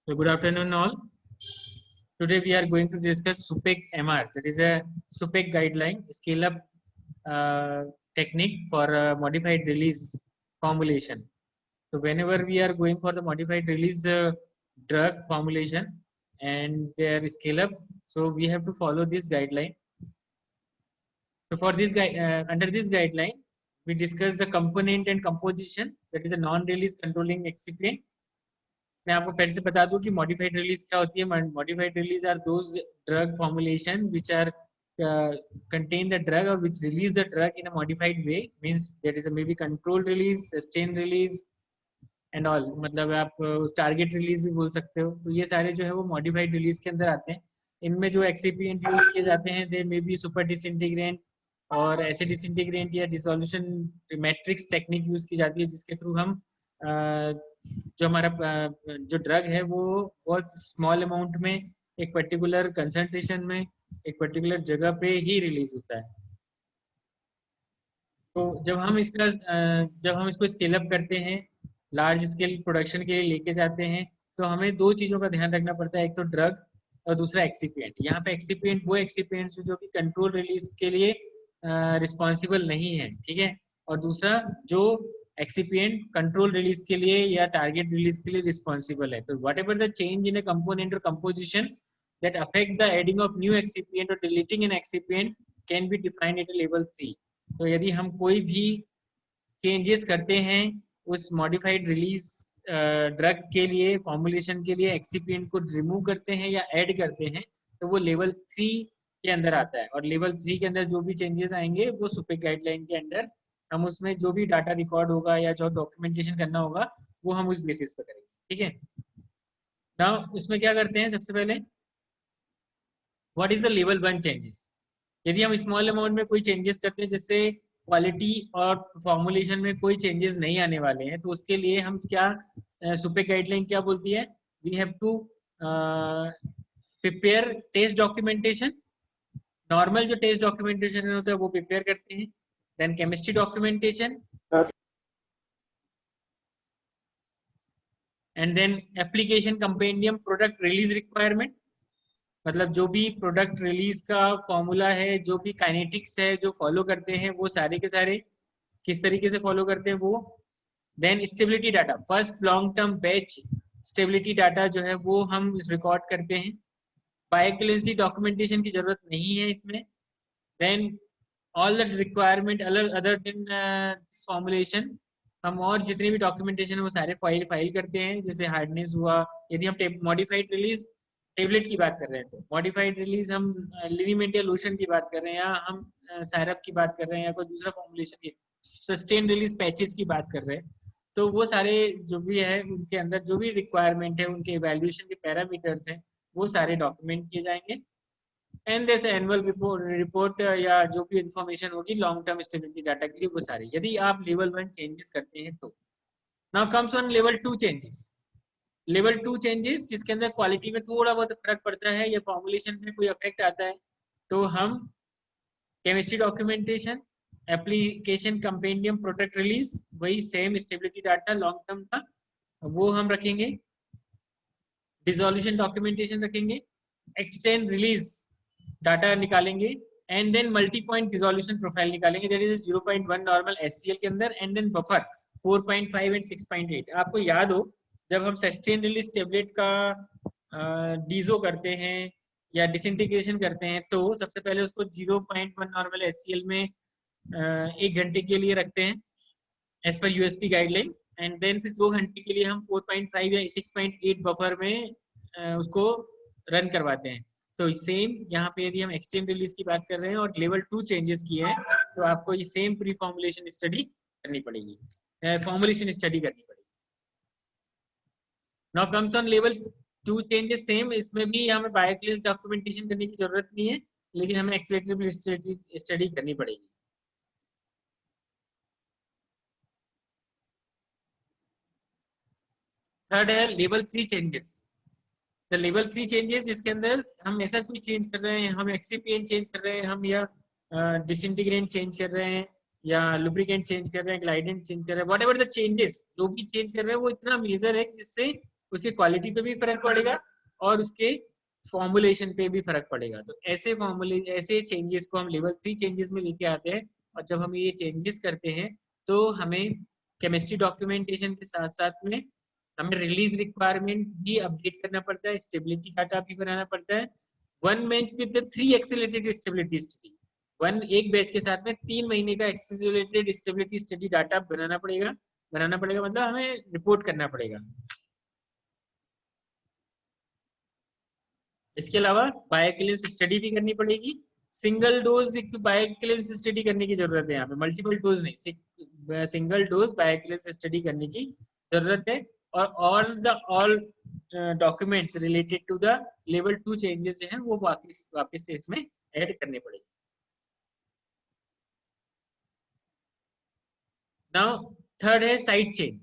So good afternoon all. Today we are going to discuss SUPEC MR, that is a SUPEC guideline scale up technique for modified release formulation. So whenever we are going for the modified release drug formulation and their scale up, so we have to follow this guideline. So for this under this guideline, we discuss the component and composition, that is a non-release controlling excipient. मैं आपको पहले से बता दूं कि modified release क्या होती है. Modified release are those drug formulation which are contain the drug or which release the drug in a modified way, means there is a maybe controlled release, sustained release and all. मतलब आप target release भी बोल सकते हो. तो ये सारे जो है वो मॉडिफाइड रिलीज के अंदर आते हैं. इनमें जो एक्सिपिएंट यूज किए जाते हैं दे मे बी सुपर डिसइंटीग्रेंट और ऐसे डिसइंटीग्रेंट या डिसोल्यूशन मैट्रिक्स टेक्निक यूज की जाती है जिसके थ्रू हम जो हमारा जो ड्रग है वो बहुत स्मॉल अमाउंट में एक पर्टिकुलर कंसंट्रेशन में एक पर्टिकुलर जगह पे ही रिलीज होता है. तो जब हम इसको स्केल अप करते हैं, लार्ज स्केल प्रोडक्शन के लिए लेके जाते हैं, तो हमें दो चीज़ों का ध्यान रखना पड़ता है. एक तो ड्रग और दूसरा एक्सिपिएंट. यहाँ पे एक्सिपिएंट वो एक्सिपिएंट्स जो कि कंट्रोल रिलीज के लिए रिस्पॉन्सिबल नहीं है, ठीक है. और दूसरा जो एक्सिपिएंट कंट्रोल रिलीज के लिए या टारगेट रिलीज के लिए रिस्पॉन्सिबल है. तो whatever the change in A component और composition that affect the adding of new excipient or deleting an excipient can be defined at a level 3. तो यदि हम कोई भी चेंजेस करते हैं उस मॉडिफाइड रिलीज ड्रग के लिए फॉर्मुलेशन के लिए, एक्सिपिएंट को रिमूव करते हैं या ऐड करते हैं, तो वो लेवल 3 के अंदर आता है. और लेवल 3 के अंदर जो भी चेंजेस आएंगे वो सुपेक गाइडलाइन के अंडर हम उसमें जो भी डाटा रिकॉर्ड होगा या जो डॉक्यूमेंटेशन करना होगा वो हम उस बेसिस पे करेंगे, ठीक है. नाउ उसमें क्या करते हैं, सबसे पहले what is the level 1 changes. यदि हम स्मॉल अमाउंट में कोई चेंजेस करते हैं जिससे क्वालिटी और फॉर्मुलेशन में कोई चेंजेस नहीं आने वाले हैं, तो उसके लिए हम क्या सुपेक गाइडलाइन क्या बोलती है, we have to prepare test documentation. Normal जो टेस्ट डॉक्यूमेंटेशन होता है वो प्रिपेयर करते हैं. Then chemistry documentation and then application compendium product release requirement. मतलब जो भी प्रोडक्ट रिलीज का फॉर्मूला है, जो भी काइनेटिक्स है जो फॉलो करते हैं, वो सारे के सारे किस तरीके से फॉलो करते हैं वो. Then stability data, first long term batch stability data जो है वो हम रिकॉर्ड करते हैं. बायोएक्विवेलेंसी डॉक्यूमेंटेशन की जरूरत नहीं है इसमें. Then all the requirement other than formulation, हम और जितने भी डॉक्यूमेंटेशन है वो सारे फाइल करते हैं. जैसे हार्डनेस हुआ, यदि हम मॉडिफाइड रिलीज टेबलेट की बात कर रहे हैं तो मॉडिफाइड रिलीज हम लिनिमेंट या लोशन की बात कर रहे हैं, या हम सायरप की बात कर रहे हैं, या कोई दूसरा फॉर्मुलेशन की सस्टेन रिलीज पैचेस की बात कर रहे हैं, तो वो सारे जो भी है उनके अंदर जो भी रिक्वायरमेंट है, उनके इवैल्यूएशन के पैरामीटर्स हैं, वो सारे डॉक्यूमेंट किए जाएंगे. एंड जैसे एनुअल रिपोर्ट या जो भी इंफॉर्मेशन होगी लॉन्ग टर्म स्टेबिलिटी डाटा के लिए, वो सारे यदि आप लेवल 1 चेंजेस करते हैं तो. Now comes on level 2 changes. Level 2 changes जिसके अंदर क्वालिटी में थोड़ा बहुत फर्क पड़ता है या फॉर्मुलेशन में कोई इफेक्ट आता है, तो हम chemistry documentation, application compendium product release, वही same stability data long term का वो हम रखेंगे. डिसोल्यूशन डॉक्यूमेंटेशन रखेंगे, एक्सटेंड रिलीज डाटा निकालेंगे, and then multi point dissolution profile निकालेंगे. दैट इज 0.1 नॉर्मल एचसीएल के अंदर, एंड देन बफर 4.5 एंड 6.8. आपको याद हो जब हम सस्टेन रिलीज टेबलेट का डीजो करते हैं या डिसइंटीग्रेशन करते हैं, तो सबसे पहले उसको 0.1 नॉर्मल एचसीएल में 1 घंटे के लिए रखते हैं as per USP guideline, and then फिर 2 घंटे के लिए हम 4.5 या 6.8 बफर में उसको रन करवाते हैं. तो सेम यहाँ पे यदि हम एक्सटेंड रिलीज की बात कर रहे हैं और लेवल 2 चेंजेस किए हैं, तो आपको ये सेम प्री फॉर्मुलेशन स्टडी करनी पड़ेगी, फॉर्मुलेशन स्टडी करनी पड़ेगी. Now comes on level 2 changes. Same, इसमें भी हमें बायोएक्विवेलेंस डॉक्यूमेंटेशन करने की जरूरत नहीं है, लेकिन हमें एक्सेलरेटेड स्टडी करनी पड़ेगी. थर्ड है level 3 changes. The level 3 changes जिसके अंदर हम ऐसा कोई चेंज कर रहे हैं, हम एक्सिपिएंट चेंज कर रहे हैं, हम या डिसइंटीग्रेंट चेंज कर रहे हैं, या लुब्रिकेंट चेंज कर रहे हैं, ग्लाइडेंट चेंज कर रहे हैं, व्हाटएवर द चेंजेस, जो भी चेंज कर रहे हैं वो इतना मेजर है जिससे उसके क्वालिटी पे भी फर्क पड़ेगा और उसके फॉर्मुलेशन पे भी फर्क पड़ेगा। तो ऐसे चेंजेस को हम लेवल 3 चेंजेस में लेके आते हैं। और जब हम ये चेंजेस करते हैं तो हमें केमिस्ट्री डॉक्यूमेंटेशन के साथ साथ में हमें रिलीज रिक्वायरमेंट भी अपडेट करना पड़ता है, स्टेबिलिटी डाटा भी बनाना पड़ता है। One bench with 3 accelerated stability study, एक बैच के साथ में 3 महीने का एक्सेलरेटेड स्टेबिलिटी स्टडी डाटा बनाना पड़ेगा मतलब हमें रिपोर्ट करना पड़ेगा। इसके अलावा बायोएक्विवेलेंस स्टडी भी करनी पड़ेगी। सिंगल डोज बायोएक्विवेलेंस स्टडी करने की जरूरत है, यहाँ पे मल्टीपल डोज नहीं, सिंगल डोज बायोएक्विवेलेंस स्टडी करने की जरूरत है। और all documents related to the level 2 changes जो हैं वो वापस से इसमें ऐड करने पड़ेंगे। नाउ थर्ड है साइड चेंज।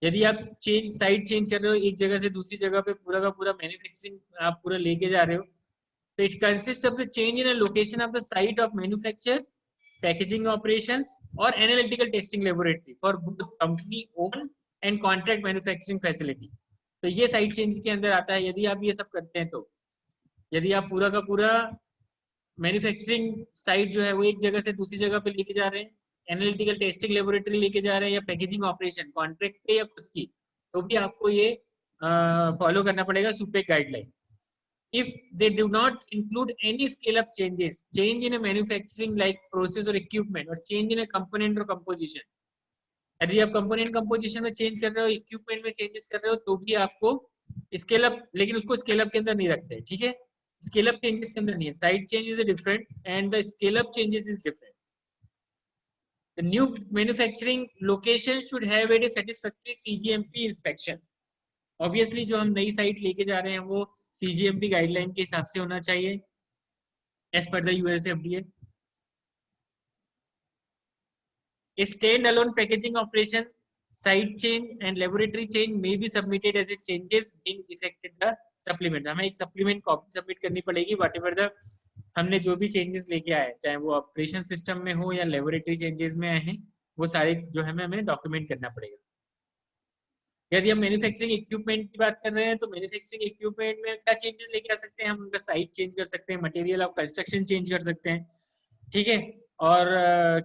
यदि आप साइड चेंज कर रहे हो, एक जगह से दूसरी जगह पे पूरा का पूरा मैन्युफैक्चरिंग आप पूरा लेके जा रहे हो, तो it consist of the change in location of the site of manufacture, packaging operations और analytical testing laboratory for both company own and contract manufacturing facility. तो ये साइड चेंज के अंदर आता है। यदि आप ये सब करते हैं तो यदि आप पूरा का पूरा मैन्युफैक्चरिंग साइट जो है वो एक जगह से दूसरी जगह पे लेके जा रहे हैं, एनालिटिकल टेस्टिंग लेबोरेटरी लेके जा रहे हैं, या पैकेजिंग ऑपरेशन कॉन्ट्रैक्ट पे या खुद की, तो भी आपको ये फॉलो करना पड़ेगा सुपेक guideline. if they do not include any scale up changes, change in a manufacturing like process or equipment, or change in a component or composition, यदि आप कंपोनेंट कंपोजिशन में चेंज कर रहे हो, इक्विपमेंट में चेंजेस कर रहे हो, तो भी आपको स्केल अप, लेकिन उसको स्केल अप के अंदर नहीं रखते, ठीक है, स्केल अप चेंजेस के अंदर नहीं है। Side changes is different and the scale up changes is different. The new manufacturing location should have a satisfactory CGMP inspection. Obviously जो हम नई साइट लेके जा रहे हैं वो CGMP गाइडलाइन के हिसाब से होना चाहिए as per the US FDA. A stand-alone packaging operation, site change and laboratory change may be submitted as a changes being affected the supplement. हमें एक supplement copy submit करनी पड़ेगी whatever the हमने जो भी चेंजेस लेके आए, चाहे वो ऑपरेशन सिस्टम में हो या लेबोरेटरी चेंजेस में आए हैं, वो सारे जो है हमें डॉक्यूमेंट करना पड़ेगा। यदि हम मैन्युफैक्चरिंग इक्विपमेंट की बात कर रहे हैं तो मैन्युफैक्चरिंग इक्विपमेंट में क्या चेंजेस लेके आ सकते हैं, हम उनका साइज चेंज कर सकते हैं, मटेरियल ऑफ कंस्ट्रक्शन चेंज कर सकते हैं, ठीक है, और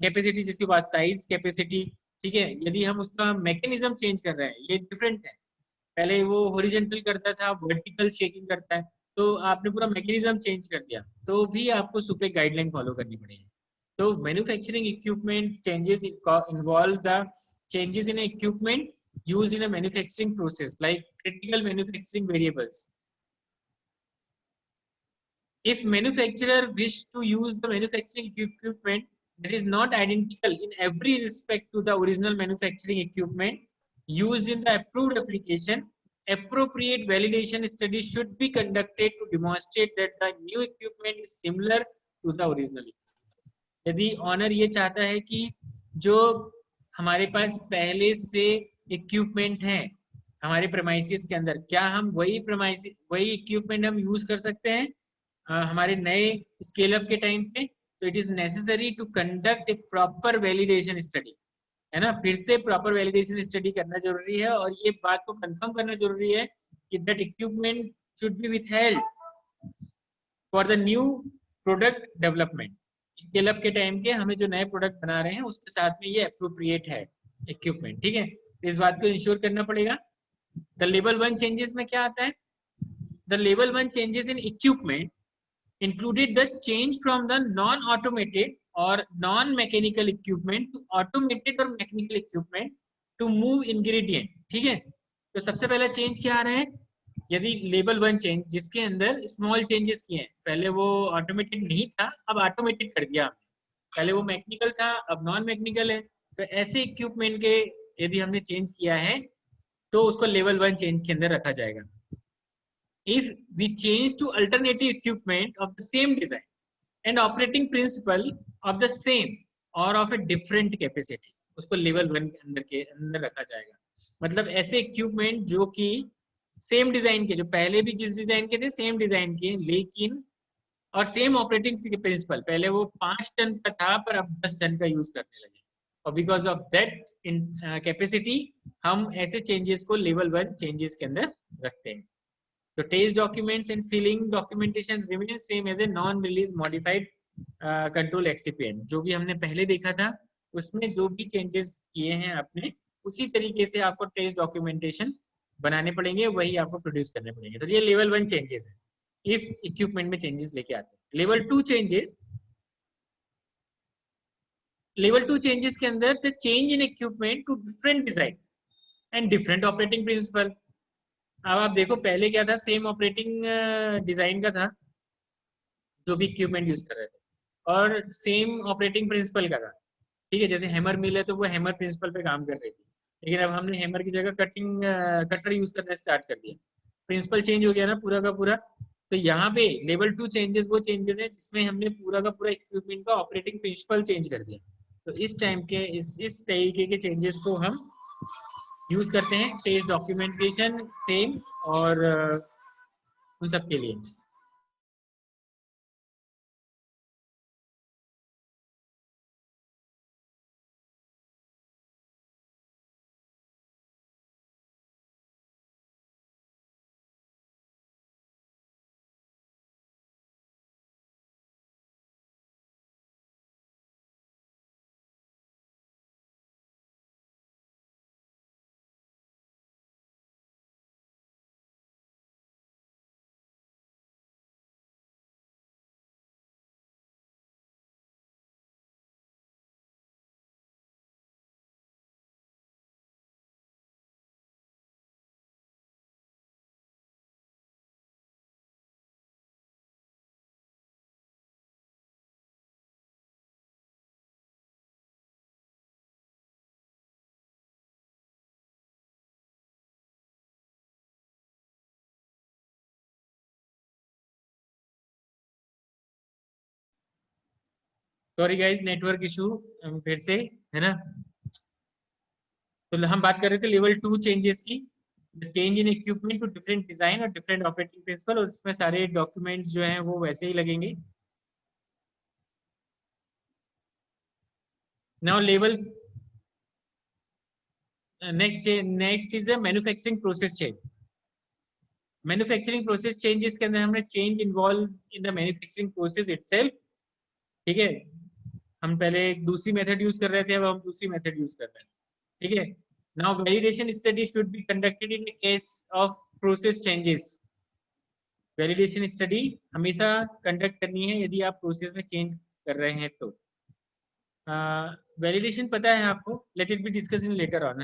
कैपेसिटी जिसके पास साइज कैपेसिटी, ठीक है। यदि हम उसका मैकेनिज्म चेंज कर रहे हैं, ये डिफरेंट है, पहले वो हॉरिजॉन्टल करता था, वर्टिकल शेकिंग करता है, तो आपने पूरा मैकेनिज्म चेंज कर दिया, तो भी आपको सुपेक गाइडलाइन फॉलो करनी पड़ेगी। तो manufacturing equipment changes involve the changes in equipment used in a manufacturing process like critical manufacturing variables. If manufacturer wish to use the manufacturing equipment that is not identical in every respect to the original manufacturing equipment used in the approved application, appropriate validation study should be conducted to demonstrate that the new equipment is similar to the original. यदि honour ये चाहता है कि जो हमारे पास पहले से equipment है हमारे प्रेमाइसिस के अंदर, क्या हम वही इक्विपमेंट हम यूज कर सकते हैं हमारे नए स्केल अप के टाइम पे, तो it is necessary to conduct a proper validation study, है ना, फिर से प्रॉपर वैलिडेशन स्टडी करना जरूरी है। और ये बात को कंफर्म करना जरूरी है कि that equipment should be withheld for the new product development. Scale up के टाइम के हमें जो नए प्रोडक्ट बना रहे हैं उसके साथ में ये अप्रोप्रिएट है इक्विपमेंट, ठीक है, इस बात को इंश्योर करना पड़ेगा। द लेवल 1 चेंजेस में क्या आता है, the level 1 changes in equipment included the change from the non-automated or non-mechanical equipment to automated or mechanical equipment to move ingredient, ठीक है। तो सबसे पहला चेंज क्या आ रहा है, यदि लेवल 1 चेंज जिसके अंदर स्मॉल चेंजेस किए हैं, पहले वो ऑटोमेटेड नहीं था अब ऑटोमेटेड कर दिया, पहले वो मैकेनिकल था अब नॉन मैकेनिकल है, तो ऐसे इक्विपमेंट के यदि हमने चेंज किया है तो उसको लेवल 1 चेंज के अंदर रखा जाएगा। If we change to alternative equipment of the same design and operating principle of the same or of a different capacity, उसको लेवल 1 के अंदर रखा जाएगा। मतलब ऐसे इक्विपमेंट जो कि सेम डिजाइन के, जो पहले भी जिस डिजाइन के थे सेम डिजाइन के, लेकिन और सेम ऑपरेटिंग प्रिंसिपल, पहले वो 5 टन का था पर अब 10 टन का यूज करने लगे, और because of that in capacity हम ऐसे चेंजेस को लेवल 1 चेंजेस के अंदर रखते हैं. तो test documents and filing documentation remain same as a non release modified control excipient. जो भी हमने पहले देखा था उसमें जो भी चेंजेस किए हैं आपने, उसी तरीके से आपको टेस्ट डॉक्यूमेंटेशन बनाने पड़ेंगे, वही आपको प्रोड्यूस करने पड़ेंगे. तो ये लेवल 1 चेंजेस है इफ इक्विपमेंट में चेंजेस लेके आते हैं. लेवल 2 चेंजेस, लेवल 2 चेंजेस के अंदर the change in equipment to different design and different operating principle. अब आप देखो पहले क्या था, सेम ऑपरेटिंग डिजाइन का था जो भी इक्विपमेंट यूज कर रहे थे, और सेम ऑपरेटिंग प्रिंसिपल का था. ठीक है, जैसे हैमर मिल है तो वो हैमर प्रिंसिपल पे काम कर रही थी, लेकिन अब हमने हैमर की जगह कटर यूज करना स्टार्ट कर दिया. प्रिंसिपल चेंज हो गया ना पूरा का पूरा. तो यहाँ पे लेवल 2 चेंजेस वो चेंजेस है जिसमें हमने पूरा का पूरा इक्विपमेंट का ऑपरेटिंग प्रिंसिपल चेंज कर दिया. तो इस टाइम के इस तरीके के चेंजेस को हम यूज करते हैं टेस्ट डॉक्यूमेंटेशन सेम और उन सब के लिए. सॉरी गाइस, नेटवर्क इशू फिर से है ना. तो हम बात कर रहे थे लेवल 2 चेंजेस की, change in equipment to different design और डिफरेंट ऑपरेटिंग प्रिंसिपल, और उसमें सारे डॉक्यूमेंट्स जो हैं वो वैसे ही लगेंगे. Now level next is a manufacturing process change. Manufacturing process changes के अंदर हमने change involve in the manufacturing process itself. ठीक है, हम पहले एक दूसरी मेथड यूज कर रहे थे, अब हम दूसरी मेथड यूज कर रहे हैं. ठीक है. Now validation study should be conducted in case of process changes. Validation study हमेशा कंडक्ट करनी है यदि आप प्रोसेस में चेंज कर रहे हैं तो. वैलिडेशन पता है आपको, let it be discuss in later on.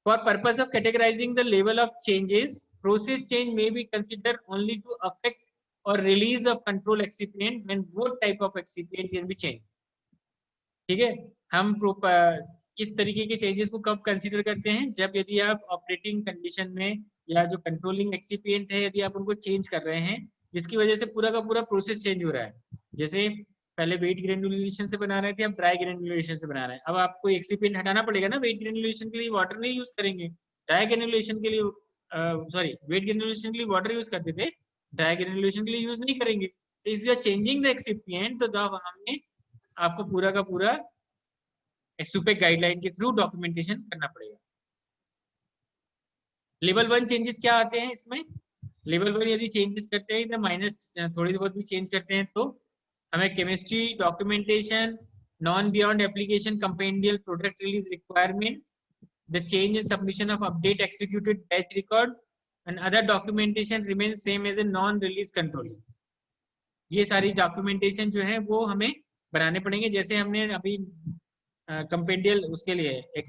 For purpose of categorising the level of changes, process change may be considered only to affect or release of control excipient when both type of excipient can be changed. ठीक है, हम इस तरीके के changes को कब consider करते हैं, जब यदि आप ऑपरेटिंग कंडीशन में या जो कंट्रोलिंग एक्सिपिएंट है यदि आप उनको चेंज कर रहे हैं जिसकी वजह से पूरा का पूरा प्रोसेस चेंज हो रहा है. जैसे पहले वेट ग्रेनुलेशन से बना रहे थे, अब ड्राई ग्रेनुलेशन से बना रहे हैं. अब आपको एक्सिपिएंट हटाना पड़ेगा ना, वेट ग्रेनुलेशन के लिए वाटर नहीं यूज करेंगे, ड्राई ग्रेनुलेशन के लिए सॉरी वेट ग्रेनुलेशन के लिए वाटर यूज करते थे, ड्राई ग्रेनुलेशन के लिए यूज नहीं करेंगे. तो if you are changing the excipient तो जब हमने आपको पूरा का पूरा SUPEC गाइडलाइन के थ्रू डॉक्यूमेंटेशन करना पड़ेगा. लेवल 1 चेंजेस क्या आते हैं इसमें, लेवल 1 यदि चेंजेस करते हैं तो माइनस थोड़ी बहुत भी चेंज करते हैं तो हमें chemistry documentation, non beyond application compendial product release requirement, the change in submission of update executed batch record and other documentation remain same as a non release control. ये सारी डॉक्यूमेंटेशन जो है वो हमें बनाने पड़ेंगे. जैसे हमने अभी कंपेंडियल उसके लिए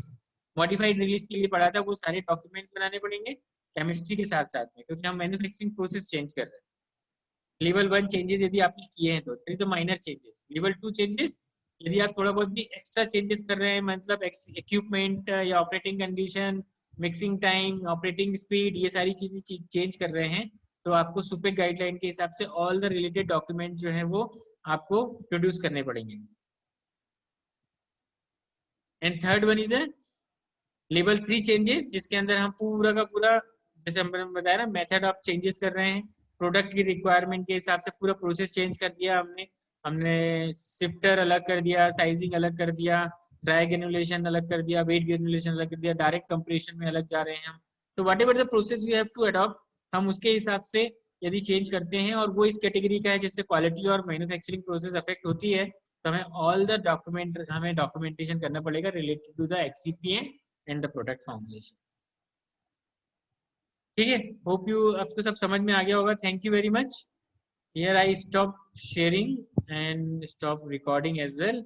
मॉडिफाइड रिलीज के लिए पढ़ा था, वो सारे डॉक्यूमेंट्स बनाने पड़ेंगे केमिस्ट्री के साथ साथ में, क्योंकि हम मैन्युफैक्चरिंग प्रोसेस चेंज कर रहे हैं. लेवल 1 चेंजेस यदि आपने किए हैं तो is a minor changes. Level 2 changes यदि आप थोड़ा बहुत भी एक्स्ट्रा चेंजेस कर रहे हैं, मतलब इक्विपमेंट या operating condition, mixing time, operating speed, ये सारी चीजें चेंज कर रहे हैं, तो आपको सुपेक गाइडलाइन के हिसाब से ऑल द रिलेटेड डॉक्यूमेंट जो है वो आपको प्रोड्यूस करने पड़ेंगे. And third one is level 3 changes, जिसके अंदर हम पूरा का पूरा जैसे हमने बताया ना मेथड ऑफ चेंजेस कर रहे हैं. प्रोडक्ट की रिक्वायरमेंट के हिसाब से पूरा प्रोसेस चेंज कर दिया हमने. हमने शिफ्टर अलग कर दिया, साइजिंग अलग कर दिया, ड्राई ग्रेनुलेशन अलग कर दिया, वेट ग्रेनुलेशन अलग कर दिया, डायरेक्ट कंप्रेशन में अलग जा रहे हैं हम। तो whatever the process we have to adopt, हम उसके हिसाब से यदि चेंज करते हैं और वो इस कैटेगरी का है जिससे क्वालिटी और मैन्युफैक्चरिंग प्रोसेस अफेक्ट होती है, तो हमें ऑल द हमें डॉक्यूमेंटेशन करना पड़ेगा related to the excipient and the product formulation. ठीक है, होप यू आपको सब समझ में आ गया होगा। Thank you very much. Here I stop sharing and stop recording as well.